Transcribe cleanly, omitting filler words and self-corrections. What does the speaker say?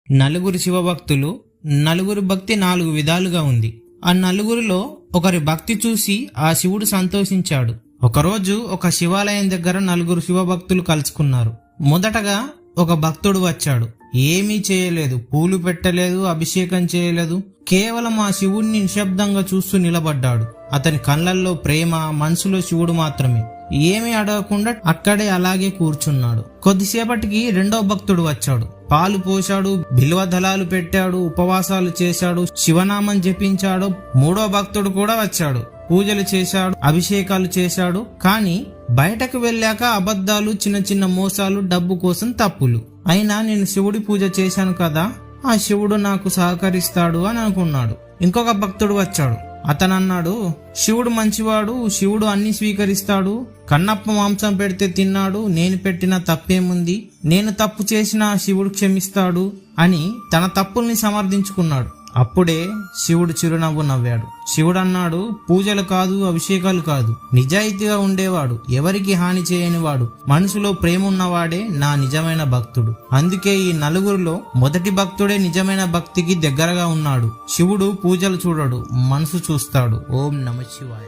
నలుగురు శివభక్తులు. నలుగురి భక్తి 4 విధాలుగా ఉంది. ఆ నలుగురిలో ఒకరి భక్తి చూసి ఆ శివుడు సంతోషించాడు. ఒకరోజు ఒక శివాలయం దగ్గర 4 శివభక్తులు కలుసుకున్నారు. మొదటగా ఒక భక్తుడు వచ్చాడు. ఏమీ చేయలేదు, పూలు పెట్టలేదు, అభిషేకం చేయలేదు. కేవలం ఆ శివుడిని నిశ్శబ్దంగా చూస్తూ నిలబడ్డాడు. అతని కళ్ళల్లో ప్రేమ, మనసులో శివుడు మాత్రమే. ఏమీ అడగకుండా అక్కడే అలాగే కూర్చున్నాడు. కొద్దిసేపటికి రెండో భక్తుడు వచ్చాడు. పాలు పోశాడు, బిల్వ దళాలు పెట్టాడు, ఉపవాసాలు చేశాడు, శివనామం జపించాడు. మూడో భక్తుడు కూడా వచ్చాడు, పూజలు చేశాడు, అభిషేకాలు చేశాడు. కానీ బయటకు వెళ్ళాక అబద్ధాలు, చిన్న చిన్న మోసాలు, డబ్బు కోసం తప్పులు. అయినా నేను శివుడి పూజ చేశాను కదా, ఆ శివుడు నాకు సహకరిస్తాడు అని అనుకున్నాడు. ఇంకొక భక్తుడు వచ్చాడు. అతను అన్నాడు, శివుడు మంచివాడు, శివుడు అన్ని స్వీకరిస్తాడు. కన్నప్ప మాంసం పెడితే తిన్నాడు, నేను పెట్టిన తప్పేముంది, నేను తప్పు చేసినా శివుడు క్షమిస్తాడు అని తన తప్పుల్ని సమర్థించుకున్నాడు. అప్పుడే శివుడు చిరునవ్వు నవ్వాడు. శివుడు అన్నాడు, పూజలు కాదు, అభిషేకాలు కాదు, నిజాయితీగా ఉండేవాడు, ఎవరికి హాని చేయనివాడు, మనసులో ప్రేమ ఉన్నవాడే నా నిజమైన భక్తుడు. అందుకే ఈ నలుగురిలో మొదటి భక్తుడే నిజమైన భక్తికి దగ్గరగా ఉన్నాడు. శివుడు పూజలు చూడడు, మనసు చూస్తాడు. ఓం నమః శివాయ.